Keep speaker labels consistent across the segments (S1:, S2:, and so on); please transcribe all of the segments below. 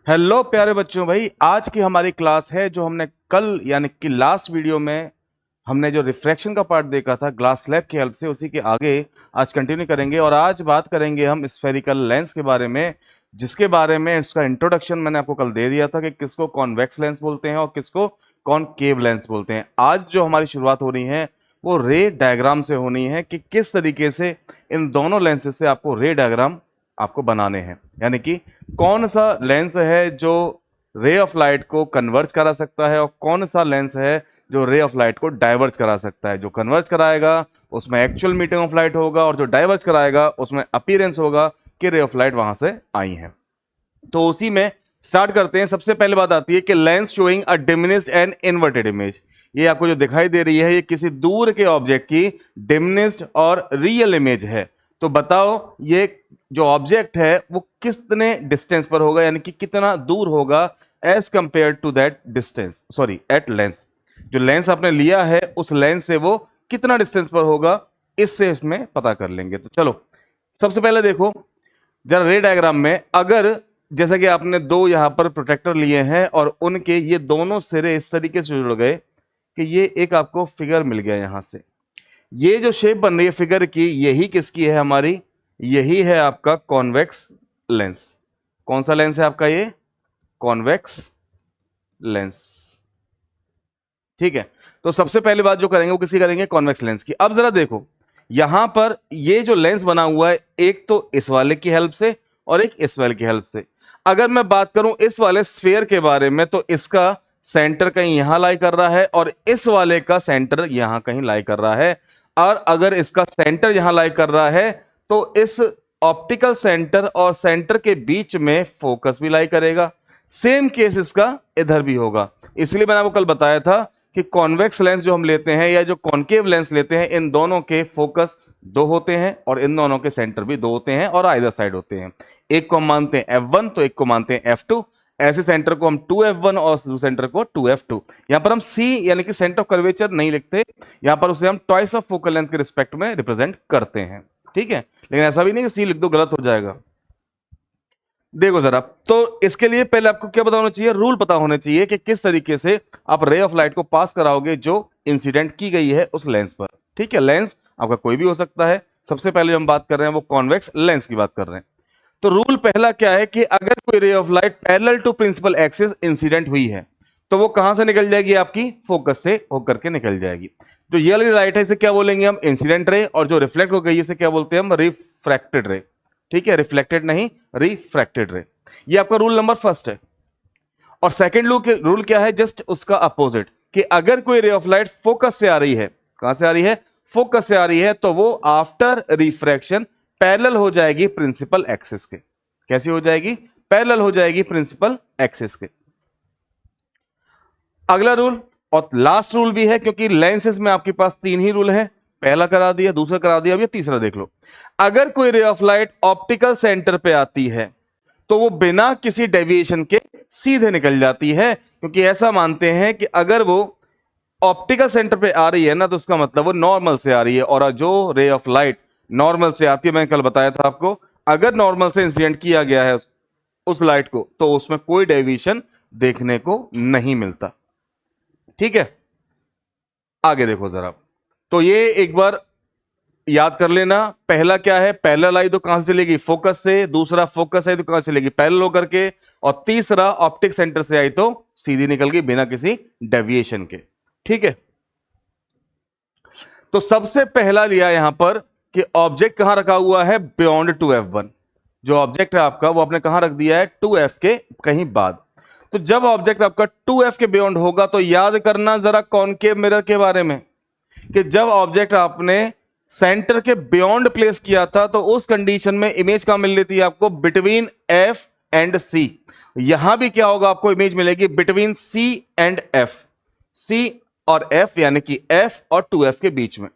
S1: Hello प्यारे बच्चों, भाई आज की हमारी क्लास है जो हमने कल यानी कि लास्ट वीडियो में हमने जो रिफ्रैक्शन का पार्ट देखा था ग्लास स्लैब की हेल्प से, उसी के आगे आज कंटिन्यू करेंगे। और आज बात करेंगे हम स्फेरिकल लेंस के बारे में, जिसके बारे में इसका इंट्रोडक्शन मैंने आपको कल दे दिया था कि किसको कॉन्वेक्स लेंस बोलते हैं और किसको कॉनकेव लेंस बोलते हैं। आज जो हमारी शुरुआत हो रही है वो रे डायग्राम से होनी है कि किस तरीके से इन दोनों लेंसेज से आपको रे डायग्राम आपको बनाने हैं, यानी कि कौन सा लेंस है जो रे ऑफ लाइट को कन्वर्ज करा सकता है और कौन सा लेंस है जो रे ऑफ लाइट को डाइवर्ज करा सकता है। जो कन्वर्ज कराएगा उसमें एक्चुअल मीटिंग ऑफ लाइट होगा और जो डाइवर्ज कराएगा उसमें अपीयरेंस होगा कि रे ऑफ लाइट वहां से आई है। तो उसी में स्टार्ट करते हैं। सबसे पहले बात आती है कि lens showing a diminished and inverted image. ये आपको जो दिखाई दे रही है ये किसी दूर के ऑब्जेक्ट की डिमिनिश्ड और रियल इमेज है। तो बताओ ये जो ऑब्जेक्ट है वो कितने डिस्टेंस पर होगा, यानी कि कितना दूर होगा as compare to that distance, sorry at lens. जो लेंस आपने लिया है उस लेंस से वो कितना डिस्टेंस पर होगा, इससे इसमें पता कर लेंगे। तो चलो सबसे पहले देखो जरा रे डायग्राम में, अगर जैसा कि आपने दो यहां पर प्रोटेक्टर लिए हैं और उनके ये दोनों सिरे इस तरीके से जुड़ गए कि ये एक आपको फिगर मिल गया। यहां से ये जो शेप बन रही है फिगर की, यही किसकी है हमारी, यही है आपका कॉन्वेक्स लेंस। कौन सा लेंस है आपका, ये कॉन्वेक्स लेंस। ठीक है, तो सबसे पहली बात जो करेंगे वो किसी करेंगे, कॉन्वेक्स लेंस की। अब जरा देखो यहां पर ये जो लेंस बना हुआ है, एक तो इस वाले की हेल्प से और एक इस वाले की हेल्प से। अगर मैं बात करूं इस वाले स्फीयर के बारे में तो इसका सेंटर कहीं यहां लाई कर रहा है और इस वाले का सेंटर यहां कहीं लाई कर रहा है। और अगर इसका सेंटर यहां लाई कर रहा है तो इस ऑप्टिकल सेंटर और सेंटर के बीच में फोकस भी लाई करेगा। सेम केस इसका इधर भी होगा। इसलिए मैंने आपको कल बताया था कि कॉन्वेक्स लेंस जो हम लेते हैं या जो कॉनकेव लेंस लेते हैं, इन दोनों के फोकस दो होते हैं और इन दोनों के सेंटर भी दो होते हैं और आइदर साइड होते हैं। एक को हम मानते हैं F1 तो एक को मानते हैं F2। ऐसे सेंटर को हम 2F1 और सेंटर को 2F2। यहां पर हम C यानी कि सेंटर ऑफ कर्वेचर नहीं लिखते, यहां पर उसे हम ट्वाइस ऑफ फोकल लेंथ के रिस्पेक्ट में रिप्रेजेंट करते हैं। ठीक है, लेकिन ऐसा भी नहीं कि C लिख दो गलत हो जाएगा। देखो जरा, तो इसके लिए पहले आपको क्या पता होना चाहिए, रूल पता होना चाहिए कि किस तरीके से आप रे ऑफ लाइट को पास कराओगे जो इंसिडेंट की गई है उस लेंस पर। ठीक है, लेंस आपका कोई भी हो सकता है। सबसे पहले हम बात कर रहे हैं वो कॉन्वेक्स लेंस की बात कर रहे हैं। तो रूल पहला क्या है कि अगर कोई ray of light parallel to principal axis incident हुई है तो वो कहां से निकल जाएगी, आपकी फोकस से होकर के निकल जाएगी। जो ये वाली लाइट है इसे क्या बोलेंगे हम, इंसिडेंट रे, और जो रिफ्लेक्ट हो गई इसे क्या बोलते हैं हम, रिफ्रैक्टेड रे। ठीक है, रिफ्लेक्टेड नहीं, रिफ्रैक्टेड रे। ये आपका रूल नंबर फर्स्ट है। और सेकंड रूल क्या है, जस्ट उसका अपोजिट, कि अगर कोई रे ऑफ लाइट फोकस से आ रही है, कहां से आ रही है, फोकस से आ रही है, तो वो आफ्टर रिफ्रैक्शन पैरेलल हो जाएगी प्रिंसिपल एक्सिस के। कैसी हो जाएगी, पैरेलल हो जाएगी प्रिंसिपल एक्सिस के। अगला रूल और लास्ट रूल भी है, क्योंकि लेंसेज में आपके पास तीन ही रूल है। पहला करा दिया, दूसरा करा दिया, अब ये तीसरा देख लो। अगर कोई ray of light optical centre पे आती है तो वो बिना किसी डेविएशन के सीधे निकल जाती है, क्योंकि ऐसा मानते हैं कि अगर वो ऑप्टिकल सेंटर पे आ रही है ना तो उसका मतलब वो नॉर्मल से आ रही है। और जो रे ऑफ लाइट नॉर्मल से आती है, मैंने कल बताया था आपको, अगर नॉर्मल से इंसिडेंट किया गया है उस लाइट को तो उसमें कोई डेविएशन देखने को नहीं मिलता। ठीक है, आगे देखो जरा। तो ये एक बार याद कर लेना, पहला क्या है, पैरेलल आई तो कहां से चलेगी, फोकस से। दूसरा फोकस आई तो कहां से चलेगी, पैरेलल होकर के। और तीसरा ऑप्टिक सेंटर से आई तो सीधी निकल गई बिना किसी डेविएशन के। ठीक है, तो सबसे पहला लिया यहां पर कि ऑब्जेक्ट कहां रखा हुआ है, बियॉन्ड 2F1। जो ऑब्जेक्ट है आपका वो आपने कहां रख दिया है, 2F के कहीं बाद। तो जब ऑब्जेक्ट आपका 2F के बियॉन्ड होगा तो याद करना जरा कॉनकेव मिरर के बारे में, कि जब ऑब्जेक्ट आपने सेंटर के बियॉन्ड प्लेस किया था तो उस कंडीशन में इमेज कहां मिल रही थी आपको, बिटवीन F एंड C। यहां भी क्या होगा, आपको इमेज मिलेगी between C and F। C और F यानी कि F और 2F के बीच में।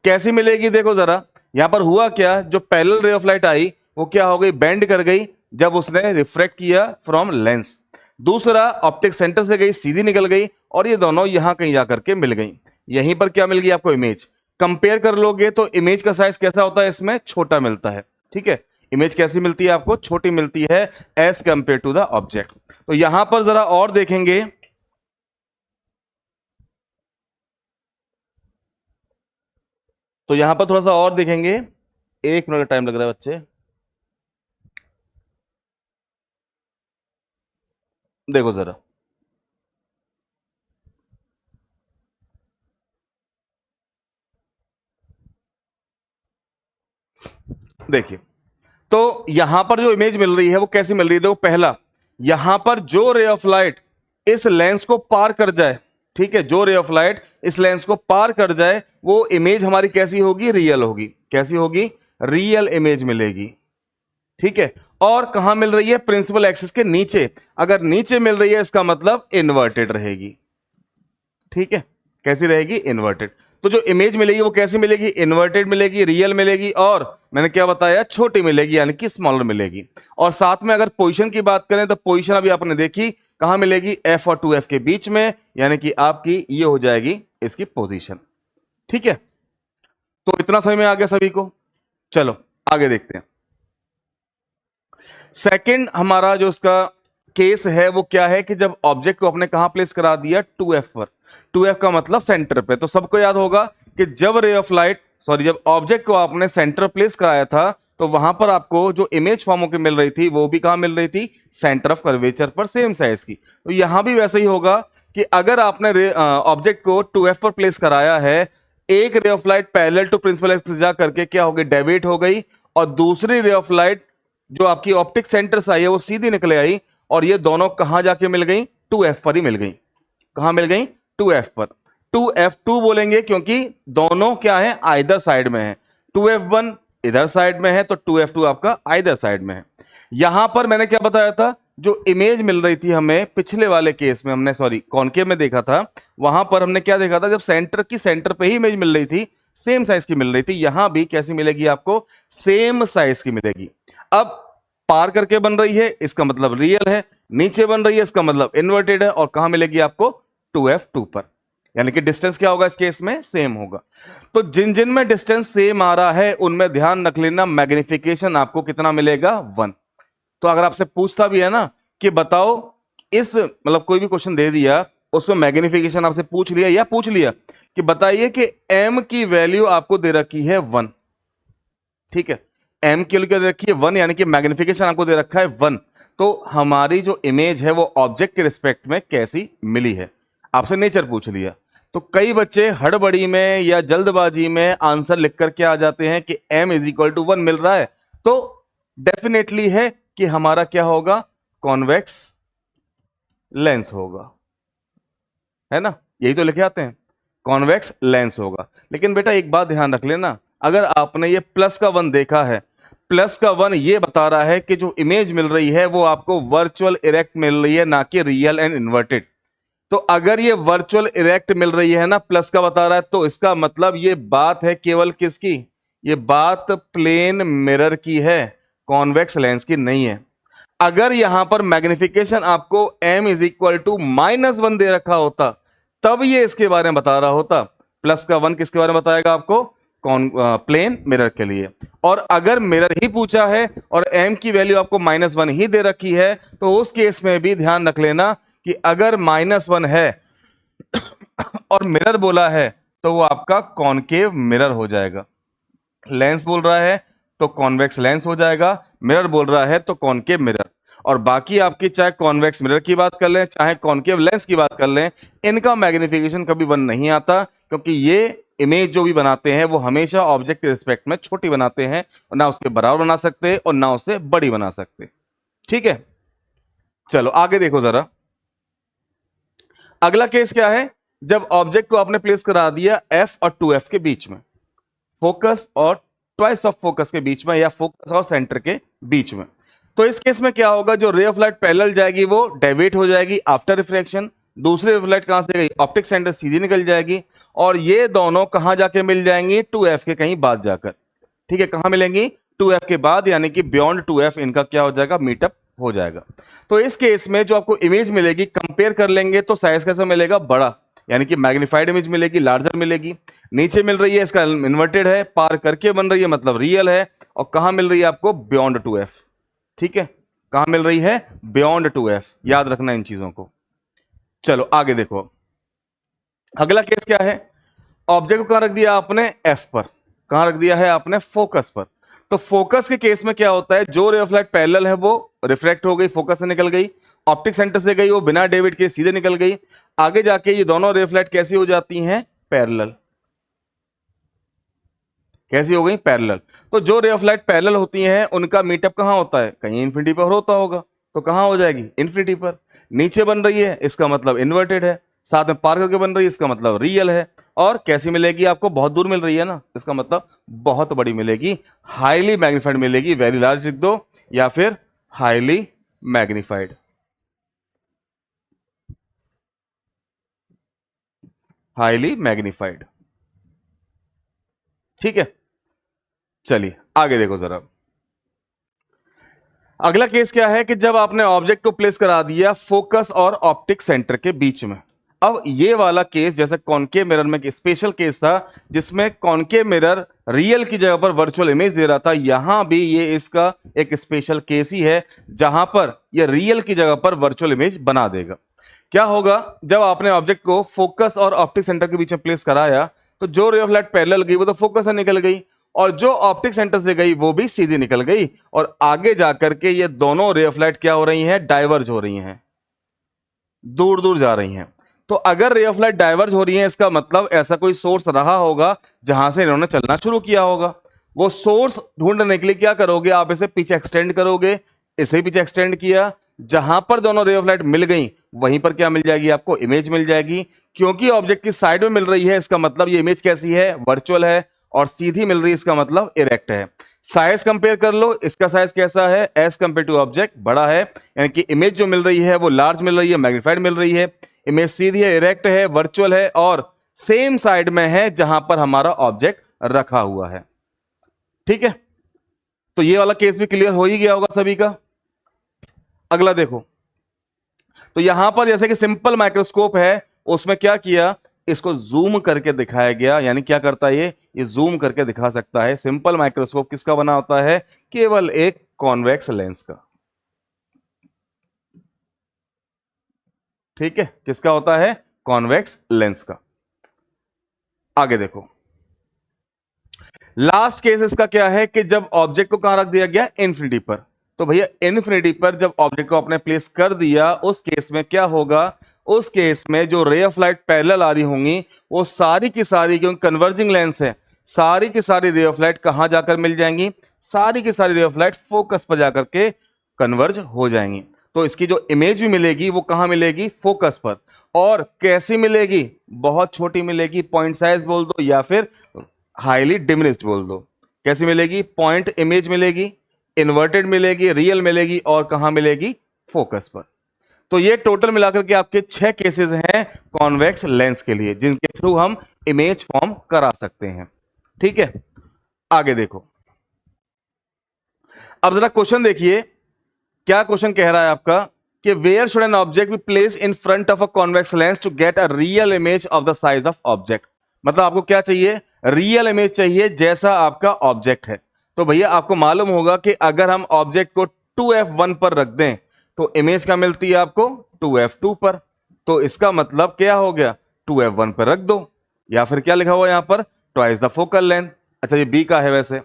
S1: कैसी मिलेगी, देखो जरा यहां पर हुआ क्या, जो पैरेलल रे ऑफ लाइट आई वो क्या हो गई, बेंड कर गई जब उसने रिफ्रैक्ट किया फ्रॉम लेंस। दूसरा ऑप्टिक सेंटर से गई, सीधी निकल गई और ये दोनों यहां कहीं जाकर के मिल गई। यहीं पर क्या मिल गई आपको, इमेज। कंपेयर कर लोगे तो इमेज का साइज कैसा होता है, इसमें छोटा मिलता है। ठीक है, इमेज कैसी मिलती है आपको? छोटी मिलती है as compare to the object. तो यहां पर जरा और देखेंगे, तो यहां पर थोड़ा सा और देखेंगे, 1 मिनट का टाइम लग रहा है बच्चे। देखो जरा, देखिए, तो यहां पर जो इमेज मिल रही है वो कैसी मिल रही है? देखो, पहला, यहां पर जो रे ऑफ लाइट इस लेंस को पार कर जाए, ठीक है, जो रे ऑफ लाइट इस लेंस को पार कर जाए, वो इमेज हमारी कैसी होगी? रियल होगी। कैसी होगी? रियल इमेज मिलेगी, ठीक है। और कहां मिल रही है? प्रिंसिपल एक्सिस के नीचे। अगर नीचे मिल रही है इसका मतलब इन्वर्टेड रहेगी, ठीक है। कैसी रहेगी? इन्वर्टेड। तो जो इमेज मिलेगी वो कैसी मिलेगी? इन्वर्टेड मिलेगी, रियल मिलेगी, और मैंने क्या बताया? छोटी मिलेगी, यानी कि स्मॉलर मिलेगी। और साथ में अगर पोजीशन की बात करें तो पोजीशन अभी आपने देखी कहां मिलेगी? एफ और 2F के बीच में, यानी कि आपकी ये हो जाएगी इसकी पोजीशन, ठीक है। तो इतना समझ में आ गया सभी को? चलो आगे देखते हैं। सेकंड हमारा जो इसका केस है वो क्या है कि जब ऑब्जेक्ट को आपने कहां प्लेस करा दिया? 2F पर। 2F का मतलब सेंटर पे। तो सबको याद होगा कि जब रे ऑफ लाइट, सॉरी, जब ऑब्जेक्ट को आपने सेंटर प्लेस कराया था तो वहां पर आपको जो इमेज फॉर्म होकर मिल रही थी वो भी कहां मिल रही थी? सेंटर ऑफ कर्वेचर पर, सेम साइज की। तो यहां भी वैसे ही होगा कि अगर आपने ऑब्जेक्ट को 2F पर प्लेस कराया है, एक ray of light parallel to principal axis जा करके क्या हो गई? डेविएट हो गई, और दूसरी रे ऑफ लाइट जो आपकी ऑप्टिक सेंटर से आई है वो सीधी निकले आई, और ये दोनों कहां जाके मिल गई? 2F पर ही मिल गई। कहां मिल गई? 2F पर। 2F2 बोलेंगे क्योंकि दोनों क्या है? आइदर साइड में है। 2F1 इधर साइड में है तो 2F2 आपका आइदर साइड में है। यहां पर मैंने क्या बताया था? जो इमेज मिल रही थी हमें पिछले वाले केस में, हमने सॉरी कॉनकेव में देखा था, वहां पर हमने क्या देखा था? जब सेंटर की सेंटर पे ही इमेज मिल रही थी, सेम साइज की मिल रही थी। यहां भी कैसी मिलेगी आपको? सेम साइज की मिलेगी। अब पार करके बन रही है इसका मतलब रियल है, नीचे बन रही है इसका मतलब इन्वर्टेड है, और कहां मिलेगी आपको? 2F2 पर। यानी कि डिस्टेंस क्या होगा इस केस में? सेम होगा। तो जिन जिन में डिस्टेंस सेम आ रहा है उनमें ध्यान रख लेना, मैग्निफिकेशन आपको कितना मिलेगा? 1। तो अगर आपसे पूछता भी है ना कि बताओ इस, मतलब कोई भी क्वेश्चन दे दिया उसमें मैग्निफिकेशन आपसे पूछ लिया, या पूछ लिया कि बताइए कि m की वैल्यू आपको दे रखी है 1, ठीक है, m की वैल्यू क्या दे रखी है? 1, यानी कि मैग्निफिकेशन आपको दे रखा है 1। तो हमारी जो इमेज है वो ऑब्जेक्ट के रिस्पेक्ट में कैसी मिली है? आपसे नेचर पूछ लिया। तो कई बच्चे हड़बड़ी में या जल्दबाजी में आंसर लिख करके आ जाते हैं कि m इज इक्वल टू 1 मिल रहा है, तो डेफिनेटली है कि हमारा क्या होगा? कॉन्वेक्स लेंस होगा, है ना? यही तो लिखे आते हैं, कॉन्वेक्स लेंस होगा। लेकिन बेटा एक बात ध्यान रख लेना, अगर आपने ये प्लस का 1 देखा है, प्लस का 1 ये बता रहा है कि जो इमेज मिल रही है वो आपको वर्चुअल इरेक्ट मिल रही है, ना कि रियल एंड इन्वर्टेड। तो अगर ये वर्चुअल इरेक्ट मिल रही है ना, प्लस का बता रहा है, तो इसका मतलब ये बात है केवल किसकी? ये बात प्लेन मिरर की है, कॉन्वेक्स लेंस की नहीं है। अगर यहां पर मैग्निफिकेशन आपको m इज इक्वल टू -1 दे रखा होता, तब ये इसके बारे में बता रहा होता। प्लस का 1 किसके बारे में बताएगा आपको? प्लेन मिरर के लिए। और अगर मिरर ही पूछा है और m की वैल्यू आपको -1 ही दे रखी है, तो उस केस में भी ध्यान रख लेना कि अगर -1 है और मिरर बोला है तो वो आपका कॉनकेव मिरर हो जाएगा। लेंस बोल रहा है तो कॉन्वेक्स लेंस हो जाएगा, मिरर बोल रहा है तो कॉनकेव मिरर। और बाकी आपकी चाहे कॉन्वेक्स मिरर की बात कर लें चाहे कॉनकेव लेंस की बात कर लें, इनका मैग्निफिकेशन कभी 1 नहीं आता, क्योंकि ये इमेज जो भी बनाते हैं वो हमेशा ऑब्जेक्ट के रिस्पेक्ट में छोटी बनाते हैं, और ना उसके बराबर बना सकते और ना उससे बड़ी बना सकते, ठीक है। चलो आगे देखो जरा, अगला केस क्या है? जब ऑब्जेक्ट को आपने प्लेस करा दिया F और 2F के बीच में, फोकस और ट्वाइस ऑफ फोकस के बीच में, या फोकस और सेंटर के बीच में। तो इस केस में क्या होगा? जो रे ऑफ लाइट पैरेलल जाएगी वो डेविएट हो जाएगी आफ्टर रिफ्रैक्शन। दूसरी रे ऑफ लाइट कहां से गई? ऑप्टिक सेंटर सीधी निकल जाएगी, और ये दोनों कहां जाके मिल जाएंगी? 2F के कहीं बाद जाकर, ठीक है। कहां मिलेंगी? 2F के बाद, यानी कि बियॉन्ड 2F इनका क्या हो जाएगा? मीटअप हो जाएगा। तो इस केस में जो आपको इमेज मिलेगी, कंपेयर कर लेंगे तो साइज कैसा मिलेगा? बड़ा। यानी कि मैग्नीफाइड इमेज मिलेगी, लार्जर मिलेगी। नीचे मिल रही है इसका इन्वर्टेड है, पार करके बन रही है मतलब रियल है। और कहां मिल रही है आपको? Beyond 2f। ठीक है, कहां मिल रही है? Beyond 2f। याद रखना इन चीजों को। चलो आगे देखो, अगला केस क्या है? ऑब्जेक्ट को कहां रख दिया आपने? एफ पर। कहां रख दिया है आपने? फोकस पर। तो फोकस के केस में क्या होता है? जो रे ऑफ लाइट पैरेलल है वो रिफ्लेक्ट हो गई, फोकस से निकल गई, ऑप्टिक सेंटर से गई, वो बिना डेविड के सीधे निकल गई। आगे जाके ये दोनों रे ऑफ लाइट कैसी हो जाती हैं? पैरेलल। कैसी हो गई? पैरेलल। तो जो रे ऑफ लाइट पैरेलल होती हैं उनका मीटअप कहां होता है? कहीं इंफिनिटी पर होता होगा, तो कहां हो जाएगी? इंफिनिटी पर। नीचे बन रही है इसका मतलब इन्वर्टेड है, साथ में पार करके बन रही है इसका मतलब रियल है। और कैसी मिलेगी आपको? बहुत दूर मिल रही है ना, इसका मतलब बहुत बड़ी मिलेगी, हाईली मैग्नीफाइड मिलेगी। वेरी लार्ज लिख दो या फिर हाईली मैग्नीफाइड। Highly magnified. ठीक है, चलिए आगे देखो जरा। अगला केस क्या है कि जब आपने ऑब्जेक्ट को प्लेस करा दिया फोकस और ऑप्टिक सेंटर के बीच में। अब ये वाला केस जैसे कॉनकेव मिरर में स्पेशल केस था, जिसमें कॉनकेव मिरर रियल की जगह पर वर्चुअल इमेज दे रहा था, यहां भी ये इसका एक स्पेशल केस ही है जहां पर ये रियल की जगह पर वर्चुअल इमेज बना देगा। क्या होगा? जब आपने ऑब्जेक्ट को फोकस और ऑप्टिक सेंटर के बीच में प्लेस कराया, तो जो रे ऑफ लाइट पैरेलल गई वो तो फोकस से निकल गई, और जो ऑप्टिक सेंटर से गई वो भी सीधी निकल गई। और आगे जाकर के ये दोनों रे ऑफ लाइट क्या हो रही हैं? डाइवर्ज हो रही हैं, दूर दूर जा रही हैं। तो अगर रे ऑफ लाइट डाइवर्ज हो रही है, इसका मतलब ऐसा कोई सोर्स रहा होगा जहां से इन्होंने चलना शुरू किया होगा। वो सोर्स ढूंढने के लिए क्या करोगे? आप इसे पीछे एक्सटेंड करोगे, इसे पीछे एक्सटेंड किया, जहां पर दोनों रे ऑफ लाइट मिल गई वहीं पर क्या मिल जाएगी आपको? इमेज मिल जाएगी। क्योंकि ऑब्जेक्ट की साइड में मिल रही है, इसका मतलब ये इमेज कैसी है? वर्चुअल है। और सीधी मिल रही है, इसका मतलब इरेक्ट है। साइज कंपेयर कर लो, इसका साइज कैसा है? एज कंपेयर टू ऑब्जेक्ट बड़ा है, यानी कि इमेज जो मिल रही है वो लार्ज मिल रही है, मैग्नीफाइड मिल रही है। इमेज सीधी है, इरेक्ट है, वर्चुअल है, और सेम साइड में है जहां पर हमारा ऑब्जेक्ट रखा हुआ है। ठीक है, तो ये वाला केस भी क्लियर हो ही गया होगा सभी का। अगला देखो, तो यहां पर जैसे कि सिंपल माइक्रोस्कोप है, उसमें क्या किया? इसको जूम करके दिखाया गया। यानी क्या करता है ये जूम करके दिखा सकता है। सिंपल माइक्रोस्कोप किसका बना होता है? केवल एक कॉन्वेक्स लेंस का। ठीक है, किसका होता है? कॉन्वेक्स लेंस का। आगे देखो, लास्ट केस इसका क्या है कि जब ऑब्जेक्ट को कहां रख दिया गया? इन्फिनिटी पर। तो भैया इन्फिनिटी पर जब ऑब्जेक्ट को आपने प्लेस कर दिया, उस केस में क्या होगा? उस केस में जो रे ऑफ लाइट पैरेलल आ रही होंगी वो सारी की सारी, क्योंकि कन्वर्जिंग लेंस है, सारी की सारी रे ऑफ लाइट कहां जाकर मिल जाएंगी? सारी की सारी रे ऑफ लाइट फोकस पर जाकर के कन्वर्ज हो जाएंगी। तो इसकी जो इमेज भी मिलेगी वो कहां मिलेगी? फोकस पर। और कैसी मिलेगी? बहुत छोटी मिलेगी, पॉइंट साइज बोल दो या फिर हाईली डिमिनिश्ड बोल दो। कैसी मिलेगी? पॉइंट इमेज मिलेगी, इन्वर्टेड मिलेगी, रियल मिलेगी, और कहां मिलेगी? फोकस पर। तो ये टोटल मिलाकर के आपके 6 केसेस हैं कॉन्वेक्स लेंस के लिए, जिनके थ्रू हम इमेज फॉर्म करा सकते हैं। ठीक है, आगे देखो, अब जरा क्वेश्चन देखिए। क्या क्वेश्चन कह रहा है आपका कि where should an object be place in front of a convex lens to get a real image of the size of object. मतलब आपको क्या चाहिए? रियल इमेज चाहिए जैसा आपका ऑब्जेक्ट है। तो भैया आपको मालूम होगा कि अगर हम ऑब्जेक्ट को 2f1 पर रख दें तो इमेज क्या मिलती है आपको? 2f2 पर। तो इसका मतलब क्या हो गया? 2f1 पर रख दो, या फिर क्या लिखा हुआ यहां पर? Twice the focal length. अच्छा ये बी का है वैसे,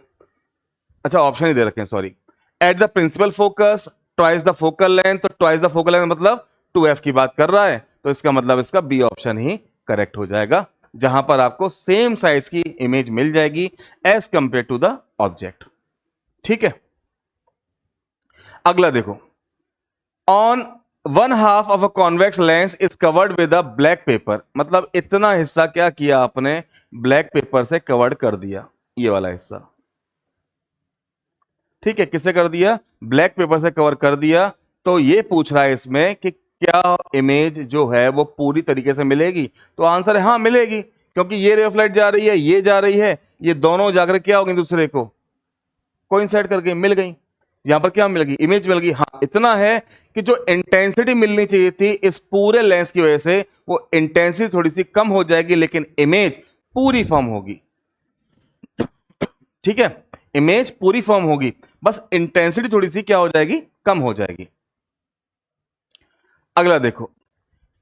S1: अच्छा ऑप्शन ही दे रखे हैं, sorry. At the principal focus twice the focal length, तो ट्वाइस द फोकल लेंथ मतलब 2f की बात कर रहा है, तो इसका मतलब इसका बी ऑप्शन ही करेक्ट हो जाएगा, जहां पर आपको सेम साइज की इमेज मिल जाएगी as compare to the object. ठीक है, अगला देखो, on one half of a convex lens is covered with a black paper. मतलब इतना हिस्सा क्या किया आपने? ब्लैक पेपर से कवर्ड कर दिया, ये वाला हिस्सा। ठीक है, किसे कर दिया? ब्लैक पेपर से कवर कर दिया। तो ये पूछ रहा है इसमें कि क्या इमेज जो है वो पूरी तरीके से मिलेगी? तो आंसर है हाँ मिलेगी, क्योंकि ये रे ऑफ लाइट जा रही है, ये जा रही है, ये दोनों जाकर क्या होगी? दूसरे को कोइंसाइड करके मिल गई। यहां पर क्या मिल गई? इमेज मिल गई। हाँ इतना है कि जो इंटेंसिटी मिलनी चाहिए थी इस पूरे लेंस की वजह से वो इंटेंसिटी थोड़ी सी कम हो जाएगी, लेकिन इमेज पूरी फॉर्म होगी। ठीक है, इमेज पूरी फॉर्म होगी, बस इंटेंसिटी थोड़ी सी क्या हो जाएगी, कम हो जाएगी। अगला देखो,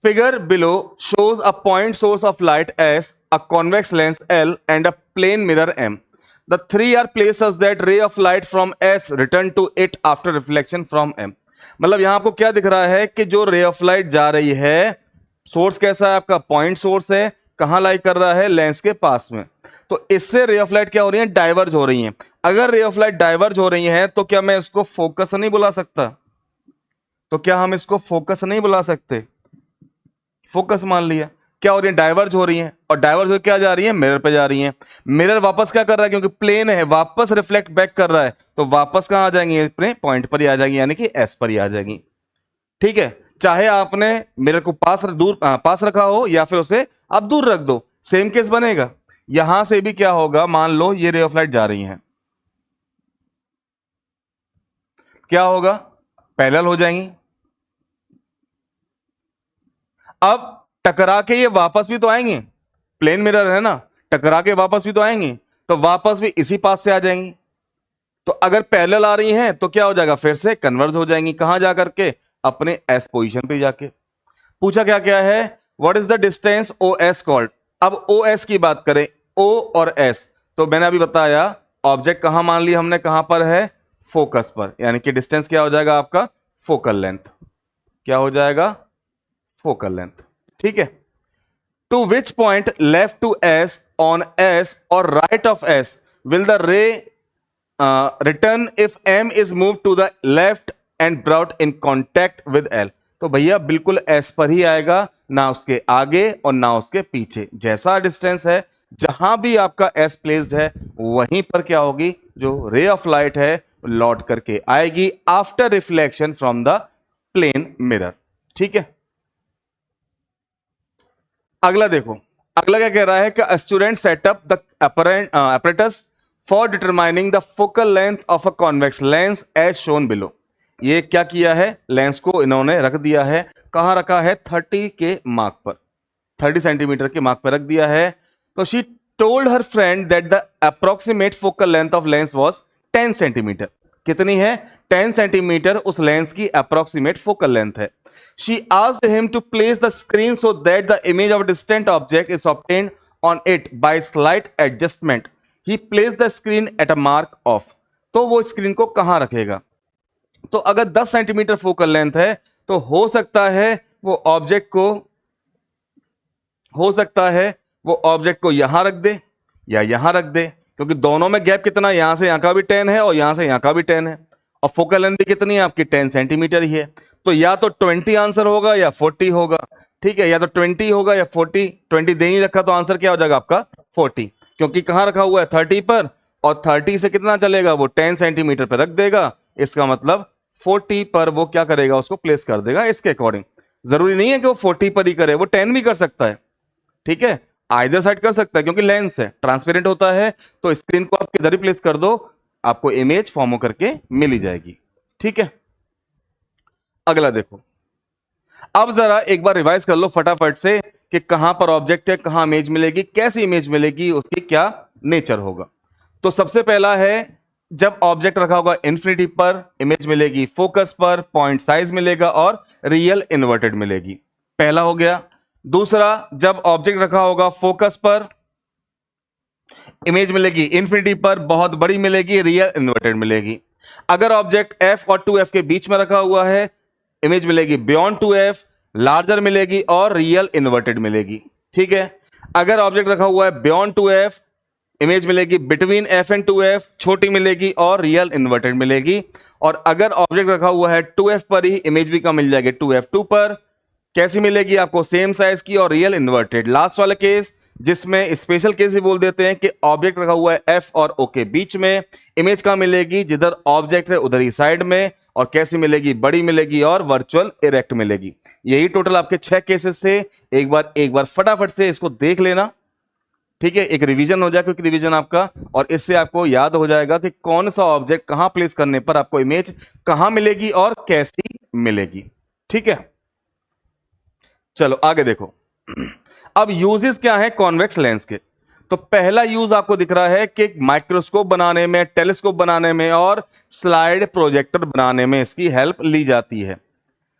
S1: figure below shows a point source of light S, a convex lens L and a plane mirror M. The three are places that ray of light from S return to it after reflection from M. मतलब यहां आपको क्या दिख रहा है कि जो रे ऑफ लाइट जा रही है, सोर्स कैसा है आपका, पॉइंट सोर्स है, कहां लाइट कर रहा है, लेंस के पास में। तो इससे रे ऑफ लाइट क्या हो रही है, डाइवर्ज हो रही है। अगर रे ऑफ लाइट डाइवर्ज हो रही है तो क्या मैं इसको फोकस नहीं बुला सकता, तो क्या हम इसको फोकस नहीं बुला सकते, फोकस मान लिया। क्या हो रही है, डाइवर्ज हो रही है, और डाइवर्ज हो क्या जा रही है, मिरर पे जा रही है। मिरर वापस क्या कर रहा है, क्योंकि प्लेन है, वापस रिफ्लेक्ट बैक कर रहा है, तो वापस कहां आ जाएंगे, अपने पॉइंट पर ही आ जाएंगी, यानी कि एस पर ही आ जाएगी। ठीक है, चाहे आपने मिरर को पास रखा हो या फिर उसे आप दूर रख दो, सेम केस बनेगा। यहां से भी क्या होगा, मान लो ये रे ऑफ लाइट जा रही है, क्या होगा, पैरेलल हो जाएंगी। अब टकरा के ये वापस भी तो आएंगे, प्लेन मिरर है ना, टकरा के वापस भी तो आएंगे, तो वापस भी इसी पाथ से आ जाएंगी। तो अगर पैरेलल आ रही हैं तो क्या हो जाएगा, फिर से कन्वर्ज हो जाएंगी, कहां जाकर के, अपने एस पोजीशन पे जाके। पूछा क्या क्या है, what is the distance O S called. अब ओ एस की बात करें, ओ और एस, तो मैंने अभी बताया ऑब्जेक्ट कहां मान लिया हमने, कहां पर है, फोकस पर, यानी कि डिस्टेंस क्या हो जाएगा आपका, फोकल लेंथ, क्या हो जाएगा, फोकल लेंथ। ठीक है, to which point left to S on S और right of S will the ray return if M is move to the left and brought in contact with L. तो भैया बिल्कुल S पर ही आएगा, ना उसके आगे और ना उसके पीछे। जैसा डिस्टेंस है, जहां भी आपका एस प्लेस्ड है, वहीं पर क्या होगी, जो रे ऑफ लाइट है लौट करके आएगी after reflection from the plane mirror. ठीक है, अगला देखो, अगला क्या कह रहा है कि student setup the apparatus for determining the focal length of a convex lens as shown below. ये क्या किया है, लेंस को इन्होंने रख दिया है, कहां रखा है, 30 के मार्क पर, 30 सेंटीमीटर के मार्क पर रख दिया है। तो she told her friend that the approximate focal length of lens was 10 centimetre. कितनी है, 10 सेंटीमीटर उस लेंस की अप्रोक्सीमेट फोकल लेंथ है। She asked him to place the screen so that the image of a distant object is obtained on it by slight adjustment. He placed the screen at a mark of. तो वो screen को कहां रखेगा, तो अगर 10 centimetre focal length है तो हो सकता है वो ऑब्जेक्ट को यहां रख दे या यहां रख दे, क्योंकि दोनों में गैप कितना, यहां से यहां का भी 10 है और यहां से यहां का भी 10 है, और फोकल लेंथ भी कितनी है आपकी, 10 सेंटीमीटर ही है। तो या तो 20 आंसर होगा या 40 होगा। ठीक है, या तो 20 होगा या 40, 20 दे नहीं रखा तो आंसर क्या हो जाएगा आपका, 40, क्योंकि कहां रखा हुआ है, 30 पर, और 30 से कितना चलेगा, वो 10 सेंटीमीटर पर रख देगा, इसका मतलब 40 पर वो क्या करेगा, उसको प्लेस कर देगा इसके अकॉर्डिंग। जरूरी नहीं है कि वो 40 पर ही करे, वो 10 भी कर सकता है। ठीक है, आइदर साइड कर सकता है, क्योंकि लेंस है, ट्रांसपेरेंट होता है, तो स्क्रीन को आप किधर ही प्लेस कर दो, आपको इमेज फॉर्म होकर के मिल ही जाएगी। ठीक है, अगला देखो, अब जरा एक बार रिवाइज कर लो फटाफट से कि कहां पर ऑब्जेक्ट है, कहां इमेज मिलेगी, कैसी इमेज मिलेगी, उसकी क्या नेचर होगा। तो सबसे पहला है, जब ऑब्जेक्ट रखा होगा इन्फिनिटी पर, इमेज मिलेगी फोकस पर, पॉइंट साइज मिलेगा और रियल इन्वर्टेड मिलेगी, पहला हो गया। दूसरा, जब ऑब्जेक्ट रखा होगा फोकस पर, इमेज मिलेगी इन्फिनिटी पर, बहुत बड़ी मिलेगी, रियल इन्वर्टेड मिलेगी। अगर ऑब्जेक्ट एफ और 2f के बीच में रखा हुआ है, इमेज मिलेगी बियॉन्ड 2f, लार्जर मिलेगी और रियल इन्वर्टेड मिलेगी। ठीक है, अगर ऑब्जेक्ट रखा हुआ है बियॉन्ड 2f, इमेज मिलेगी बिटवीन f एंड 2f, छोटी मिलेगी और रियल इन्वर्टेड मिलेगी। और अगर ऑब्जेक्ट रखा हुआ है 2f पर ही, इमेज भी कम मिल जाएगी 2f2 पर, कैसी मिलेगी आपको, सेम साइज की और रियल इन्वर्टेड। लास्ट वाला केस, जिसमें स्पेशल केस भी बोल देते हैं कि ऑब्जेक्ट रखा हुआ है एफ और ओ के बीच में, इमेज कहां मिलेगी, जिधर ऑब्जेक्ट है उधर ही साइड में, और कैसी मिलेगी, बड़ी मिलेगी और वर्चुअल इरेक्ट मिलेगी। यही टोटल आपके 6 केसेस से। एक बार फटाफट से इसको देख लेना। ठीक है, एक रिवीजन हो जाए, क्योंकि रिवीजन आपका, और इससे आपको याद हो जाएगा कि कौन सा ऑब्जेक्ट कहां प्लेस करने पर आपको इमेज कहां मिलेगी और कैसी मिलेगी। ठीक है, चलो आगे देखो। अब यूजेस क्या है कॉन्वेक्स लेंस के? तो पहला यूज आपको दिख रहा है कि माइक्रोस्कोप बनाने में, टेलीस्कोप बनाने में और स्लाइड प्रोजेक्टर बनाने में इसकी हेल्प ली जाती है।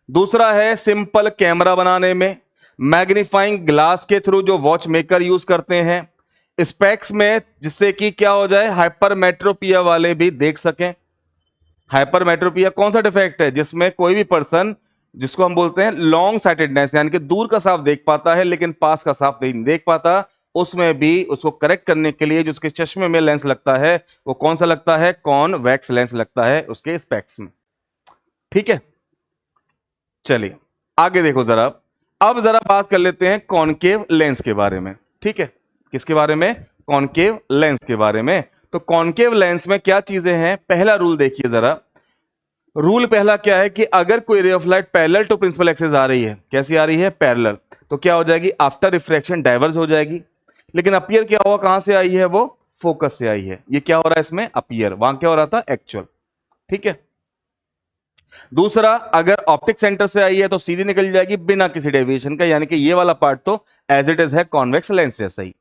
S1: दूसरा है सिंपल कैमरा बनाने में, मैग्नीफाइंग ग्लास के थ्रू जो वॉच मेकर यूज करते हैं, स्पेक्स में जिससे कि क्या हो जाए हाइपरमेट्रोपिया वाले भी देख सकें। हाइपरमेट्रोपिया कौन सा डिफेक्ट है? जिसमें कोई भी पर्सन, जिसको हम बोलते हैं लॉन्ग साइटेडनेस, यानी कि दूर का साफ देख पाता है लेकिन पास का साफ नहीं देख पाता, उसमें भी उसको करेक्ट करने के लिए जो उसके चश्मे में लेंस लगता है वो कौन सा लगता है? कॉन्वेक्स लेंस लगता है उसके स्पेक्स में। ठीक है, चलिए आगे देखो जरा। अब जरा बात कर लेते हैं कॉनकेव लेंस के बारे में। ठीक है, किसके बारे में? कॉनकेव लेंस के बारे में। तो कॉनकेव लेंस में क्या चीजें हैं? पहला रूल देखिए जरा। रूल पहला क्या है कि अगर कोई ray of light parallel to principal axis आ रही है, कैसी आ रही है? पैरेलल, तो क्या हो जाएगी? आफ्टर रिफ्रैक्शन डाइवर्ज हो जाएगी। लेकिन अपीयर क्या हुआ? कहां से आई है वो? फोकस से आई है। ये क्या हो रहा है इसमें? अपीयर। वहां क्या हो रहा था? एक्चुअल। ठीक है। दूसरा, अगर ऑप्टिक सेंटर से आई है तो सीधी निकल जाएगी बिना किसी डेविएशन का, यानी कि ये वाला पार्ट तो एज इट इज है कॉन्वेक्स लेंस जैसा ही।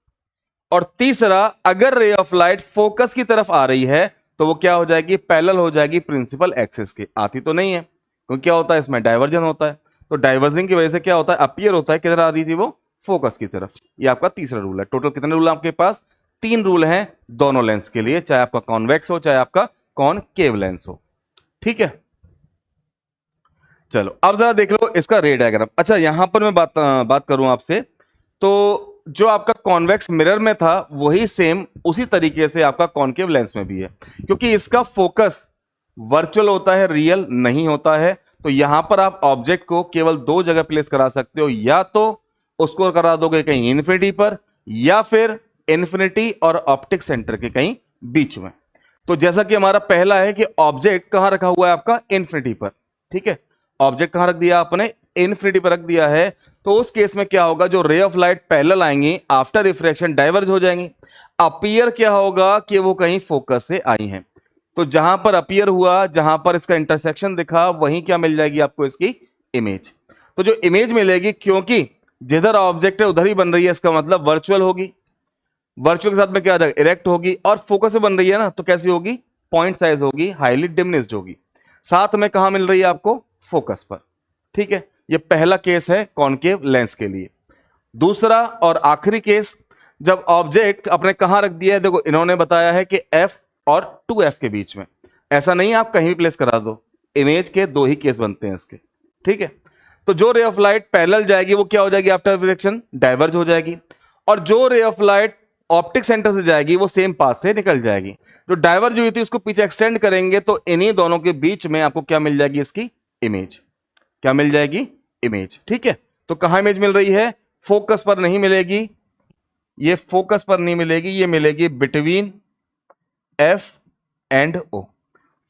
S1: और तीसरा, अगर रे ऑफ लाइट फोकस की तरफ आ रही है तो वो क्या हो जाएगी? पैरेलल हो जाएगी प्रिंसिपल एक्सिस के। आती तो नहीं है, क्योंकि क्या होता है इसमें? डाइवर्जन होता है। तो डाइवर्जिंग की वजह से क्या होता है? अपीयर होता है। किधर आ रही थी वो? फोकस की तरफ। ये आपका तीसरा रूल है। टोटल कितने रूल आपके पास? 3 रूल हैं दोनों लेंस के लिए, चाहे आपका कॉन्वेक्स हो चाहे आपका कॉनकेव लेंस हो। ठीक है, चलो अब जरा देख लो इसका रे डायग्राम। अच्छा, यहां पर मैं बात करूं आपसे, तो जो आपका कॉन्वेक्स मिरर में था वही सेम उसी तरीके से आपका कॉनकेव लेंस में भी है, क्योंकि इसका फोकस वर्चुअल होता है, रियल नहीं होता है। तो यहां पर आप ऑब्जेक्ट को केवल 2 जगह प्लेस करा सकते हो, या तो उसको करा दोगे कहीं इन्फिनिटी पर, या फिर इन्फिनिटी और ऑप्टिक सेंटर के कहीं बीच में। तो जैसा कि हमारा पहला है कि ऑब्जेक्ट कहां रखा हुआ है? आपका इन्फिनिटी पर। ठीक है, ऑब्जेक्ट कहां रख दिया आपने? इन्फिनिटी पर रख दिया है। तो उस केस में क्या होगा? जो रे ऑफ लाइट पैरेलल आएंगी, आफ्टर रिफ्रैक्शन डाइवर्ज हो जाएंगी। अपीयर क्या होगा कि वो कहीं फोकस से आई हैं। तो जहां पर अपीयर हुआ, जहां पर इसका इंटरसेक्शन दिखा, वहीं क्या मिल जाएगी आपको? इसकी इमेज। तो जो इमेज मिलेगी, क्योंकि जिधर ऑब्जेक्ट है उधर ही बन रही है, इसका मतलब वर्चुअल होगी। वर्चुअल के साथ में क्या आ जाएगा? इरेक्ट होगी। और फोकस से बन रही है ना, तो कैसी होगी? पॉइंट साइज होगी, हाईली डिमिनिश्ड होगी। साथ में कहां मिल रही है आपको? फोकस पर। ठीक है, ये पहला केस है कॉनकेव लेंस के लिए। दूसरा और आखिरी केस, जब ऑब्जेक्ट अपने कहां रख दिया है? देखो, इन्होंने बताया है कि F और 2F के बीच में। ऐसा नहीं आप कहीं भी प्लेस करा दो, इमेज के 2 ही केस बनते हैं इसके। ठीक है, तो जो रे ऑफ लाइट पैरेलल जाएगी वो क्या हो जाएगी? आफ्टर रिफ्रैक्शन डाइवर्ज हो जाएगी। और जो रे ऑफ लाइट ऑप्टिक सेंटर से जाएगी वो सेम पाथ से निकल जाएगी। जो डाइवर्ज हुई थी उसको पीछे एक्सटेंड करेंगे तो इन्हीं दोनों के बीच में आपको क्या मिल जाएगी? इसकी इमेज। क्या मिल जाएगी? इमेज। ठीक है, तो कहां इमेज मिल रही है? फोकस पर नहीं मिलेगी, ये फोकस पर नहीं मिलेगी, ये मिलेगी between F and O।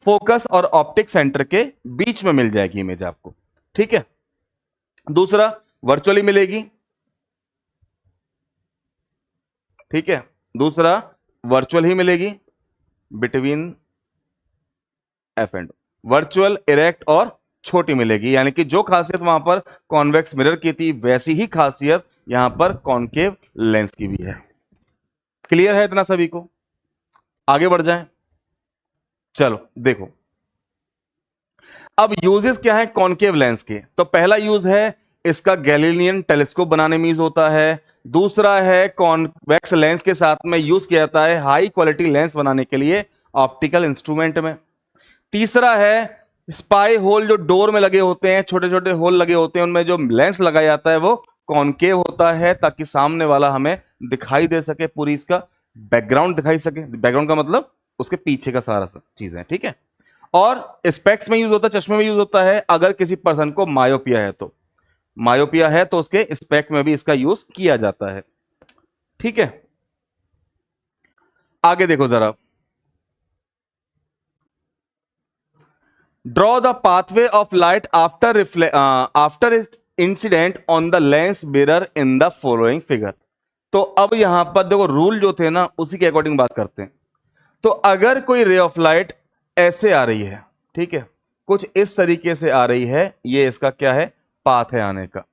S1: Focus और ऑप्टिक सेंटर के बीच में मिल जाएगी इमेज आपको। ठीक है, दूसरा वर्चुअली मिलेगी। ठीक है, दूसरा वर्चुअल ही मिलेगी between F and O। Virtual, erect और छोटी मिलेगी, यानी कि जो खासियत वहां पर कॉन्वेक्स मिरर की थी वैसी ही खासियत यहां पर कॉनकेव लेंस की भी है। क्लियर है इतना सभी को? आगे बढ़ जाएं। चलो देखो, अब यूजेस क्या है कॉनकेव लेंस के? तो पहला यूज है इसका गैलीलियन टेलीस्कोप बनाने में यूज होता है। दूसरा है कॉन्वेक्स लेंस के साथ में यूज किया जाता है हाई क्वालिटी लेंस बनाने के लिए ऑप्टिकल इंस्ट्रूमेंट में। तीसरा है स्पाई होल, जो डोर में लगे होते हैं, छोटे छोटे होल लगे होते हैं, उनमें जो लेंस लगाया जाता है वो कॉनकेव होता है, ताकि सामने वाला हमें दिखाई दे सके, पूरी इसका बैकग्राउंड दिखाई सके। बैकग्राउंड का मतलब उसके पीछे का सारा चीज है। ठीक है, और स्पेक्स में यूज होता है, चश्मे में यूज होता है अगर किसी पर्सन को मायोपिया है तो। मायोपिया है तो उसके स्पेक में भी इसका यूज किया जाता है। ठीक है, आगे देखो जरा। Draw the pathway of light after incident on the lens mirror in the following figure. तो अब यहां पर देखो रूल जो थे ना उसी के अकॉर्डिंग बात करते हैं। तो अगर कोई रे ऑफ लाइट ऐसे आ रही है, ठीक है, कुछ इस तरीके से आ रही है, ये इसका क्या है? पाथ है आने का।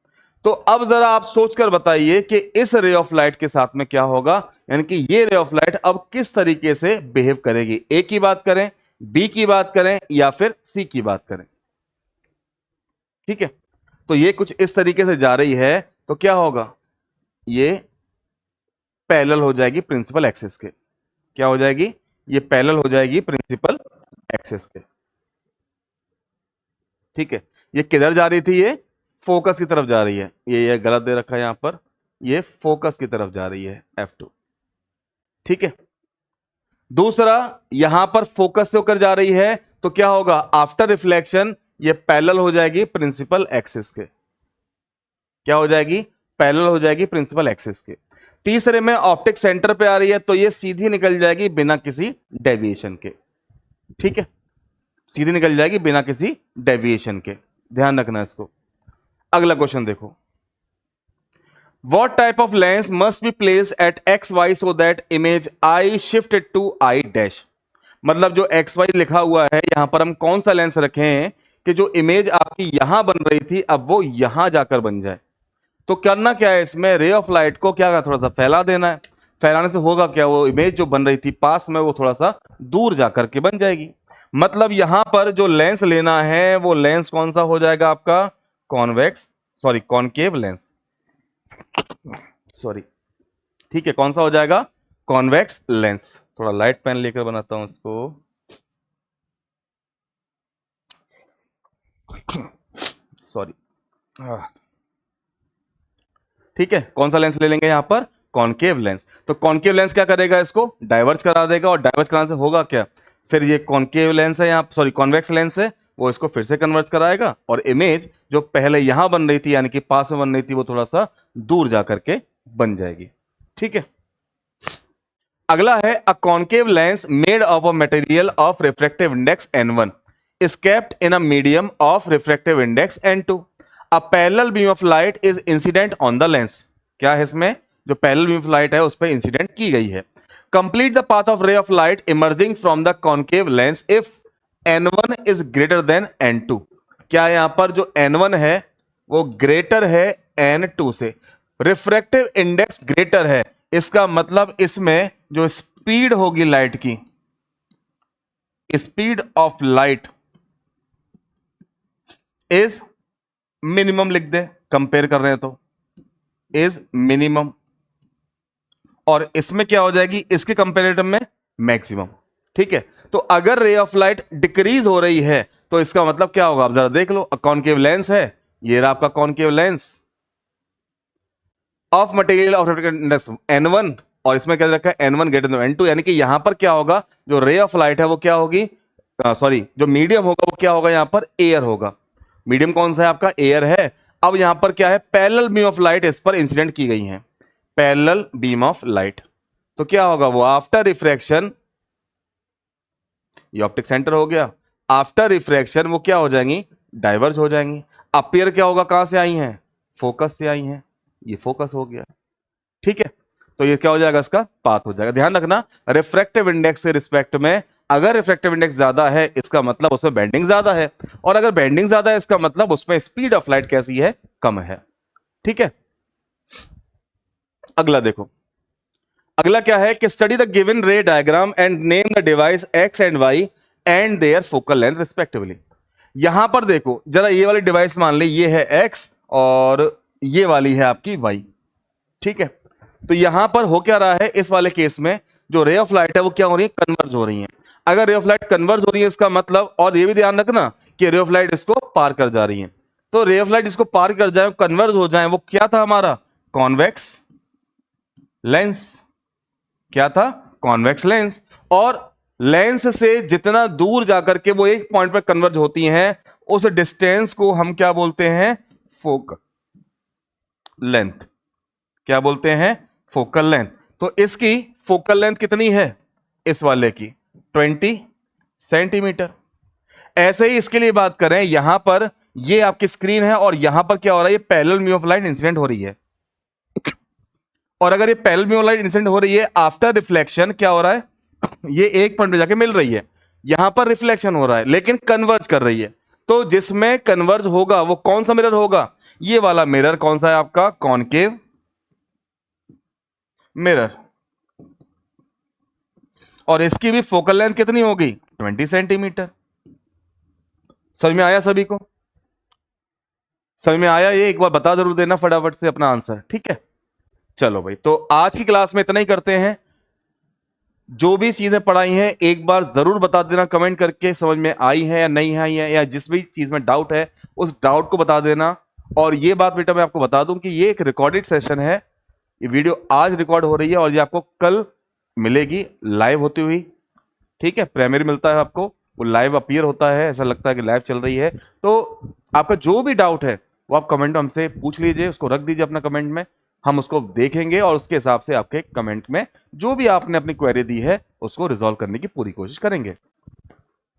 S1: तो अब जरा आप सोचकर बताइए कि इस रे ऑफ लाइट के साथ में क्या होगा, यानी कि ये रे ऑफ लाइट अब किस तरीके से बिहेव करेगी। ए की बात करें, बी की बात करें, या फिर सी की बात करें। ठीक है, तो ये कुछ इस तरीके से जा रही है, तो क्या होगा, ये पैरेलल हो जाएगी प्रिंसिपल एक्सिस के। क्या हो जाएगी, ये पैरेलल हो जाएगी प्रिंसिपल एक्सिस के। ठीक है, ये किधर जा रही थी, ये फोकस की तरफ जा रही है। ये गलत दे रखा है यहां पर, ये फोकस की तरफ जा रही है F2। ठीक है, दूसरा यहां पर फोकस से होकर जा रही है, तो क्या होगा, आफ्टर रिफ्लेक्शन ये पैरेलल हो जाएगी प्रिंसिपल एक्सिस के। क्या हो जाएगी, पैरेलल हो जाएगी प्रिंसिपल एक्सिस के। तीसरे में ऑप्टिक सेंटर पे आ रही है, तो ये सीधी निकल जाएगी बिना किसी डेविएशन के। ठीक है, सीधी निकल जाएगी बिना किसी डेविएशन के, ध्यान रखना इसको। अगला क्वेश्चन देखो, What type of lens must be placed at XY so that image I shifted to I dash? मतलब जो XY लिखा हुआ है यहां पर हम कौन सा लेंस रखें कि जो इमेज आपकी यहां बन रही थी अब वो यहां जाकर बन जाए। तो करना क्या है, इसमें रे ऑफ लाइट को क्या थोड़ा सा फैला देना है। फैलाने से होगा क्या, वो इमेज जो बन रही थी पास में वो थोड़ा सा दूर जाकर के बन जाएगी। मतलब यहां पर जो लेंस लेना है वो लेंस कौन सा हो जाएगा आपका, कॉनकेव लेंस। सॉरी, ठीक है, कौन सा हो जाएगा, कॉन्वेक्स लेंस। थोड़ा लाइट पेन लेकर बनाता हूं इसको। सॉरी, ठीक है, कौन सा लेंस ले लेंगे यहां पर, कॉनकेव लेंस। तो कॉनकेव लेंस क्या करेगा, इसको डाइवर्ज करा देगा, और डाइवर्ज कराने से होगा क्या, फिर ये कॉनकेव लेंस है यहाँ, सॉरी कॉन्वेक्स लेंस है, वो इसको फिर से कन्वर्ट कराएगा, और इमेज जो पहले यहां बन रही थी यानी कि पास में बन रही थी वो थोड़ा सा दूर जाकर के बन जाएगी। ठीक है, अगला है a concave lens made of a material of refractive index N1 is kept in a medium of refractive index N2. A parallel beam of light is incident on the lens. क्या है इसमें, जो parallel beam of light है उस पर incident की गई है। Complete the path of ray of light emerging from the concave lens if N1 is greater than N2. क्या यहां पर जो N1 है वो ग्रेटर है N2 से, रिफ्रैक्टिव इंडेक्स ग्रेटर है, इसका मतलब इसमें जो स्पीड होगी लाइट की, speed of light is minimum लिख दे, कंपेयर कर रहे हैं तो इज मिनिमम, और इसमें क्या हो जाएगी, इसके कंपेरेटिव में मैक्सिमम। ठीक है, तो अगर रे ऑफ लाइट डिक्रीज हो रही है तो इसका मतलब क्या होगा, आप जरा देख लो। कॉनकेव लेंस है, ये रहा आपका concave lens of material of refractive index N1, और इसमें क्या रखा है N1 ग्रेटर देन N2, यानी कि यहां पर क्या होगा, जो रे ऑफ लाइट है वो क्या होगी, सॉरी जो मीडियम होगा वो क्या होगा, यहां पर एयर होगा। मीडियम कौन सा है आपका, एयर है। अब यहां पर क्या है, पैरेलल बीम ऑफ लाइट इस पर इंसिडेंट की गई है, पैरेलल बीम ऑफ लाइट। तो क्या होगा वो, आफ्टर रिफ्रैक्शन, ये ऑप्टिक सेंटर हो गया, आफ्टर रिफ्रैक्शन वो क्या हो जाएंगी, डाइवर्ज हो जाएंगी। अपीयर क्या होगा, कहां से आई हैं, फोकस से आई हैं, ये फोकस हो गया। ठीक है, तो ये क्या हो जाएगा, इसका पाथ हो जाएगा। ध्यान रखना, रिफ्रैक्टिव इंडेक्स के रिस्पेक्ट में अगर रिफ्रैक्टिव इंडेक्स ज्यादा है इसका मतलब उसमें बेंडिंग ज्यादा है, और अगर बेंडिंग ज्यादा है इसका मतलब उसमें स्पीड ऑफ लाइट कैसी है, कम है। ठीक है, अगला देखो, अगला क्या है कि study the given ray diagram and name the device X and Y and their focal length respectively. यहां पर देखो जरा, ये वाली डिवाइस मान ली ये है X और ये वाली है आपकी Y। ठीक है, तो यहां पर हो क्या रहा है, इस वाले केस में जो रे ऑफ लाइट है वो क्या हो रही है, कन्वर्ज हो रही है। अगर रे ऑफ लाइट कन्वर्ज हो रही है इसका मतलब, और ये भी ध्यान रखना कि रे ऑफ लाइट इसको पार कर जा रही है, तो रे ऑफ लाइट इसको पार कर जाए, कन्वर्ज हो जाए, वो क्या था हमारा, कॉन्वेक्स लेंस। क्या था, कॉन्वेक्स लेंस। और लेंस से जितना दूर जाकर के वो एक पॉइंट पर कन्वर्ज होती हैं उस डिस्टेंस को हम क्या बोलते हैं, फोकल लेंथ। क्या बोलते हैं, फोकल लेंथ। तो इसकी फोकल लेंथ कितनी है, इस वाले की 20 सेंटीमीटर। ऐसे ही इसके लिए बात करें, यहां पर ये आपकी स्क्रीन है और यहां पर क्या हो रहा है, ये parallel beam of light incident हो रही है, और अगर ये parallel beam of light incident हो रही है आफ्टर रिफ्लेक्शन, क्या हो रहा है, ये एक पॉइंट पे जाके मिल रही है, यहां पर रिफ्लेक्शन हो रहा है लेकिन कन्वर्ज कर रही है। तो जिसमें कन्वर्ज होगा वो कौन सा मिरर होगा, ये वाला मिरर कौन सा है आपका? Concave mirror. और इसकी भी फोकल लेंथ कितनी होगी? 20 सेंटीमीटर। समझ में आया सभी को? समझ में आया? ये एक बार बता जरूर देना फटाफट से अपना आंसर, ठीक है? चलो भाई, तो आज की क्लास में इतना ही करते हैं। जो भी चीजें पढ़ाई हैं एक बार जरूर बता देना कमेंट करके, समझ में आई है या नहीं आई है, या जिस भी चीज में डाउट है उस डाउट को बता देना। और ये बात बेटा मैं आपको बता दूं कि ये एक रिकॉर्डेड सेशन है, ये वीडियो आज रिकॉर्ड हो रही है और ये आपको कल मिलेगी लाइव होती हुई, ठीक है? प्राइमरी मिलता है आपको, वो लाइव अपीयर होता है, ऐसा लगता है कि लाइव चल रही है। तो आपका जो भी डाउट है वो आप कमेंट में हमसे पूछ लीजिए, उसको रख दीजिए अपना कमेंट में, हम उसको देखेंगे और उसके हिसाब से आपके कमेंट में जो भी आपने अपनी क्वेरी दी है उसको रिजॉल्व करने की पूरी कोशिश करेंगे,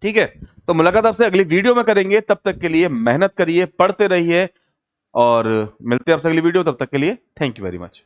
S1: ठीक है? तो मुलाकात आपसे अगली वीडियो में करेंगे, तब तक के लिए मेहनत करिए, पढ़ते रहिए और मिलते हैं आपसे अगली वीडियो। तब तक के लिए थैंक यू वेरी मच।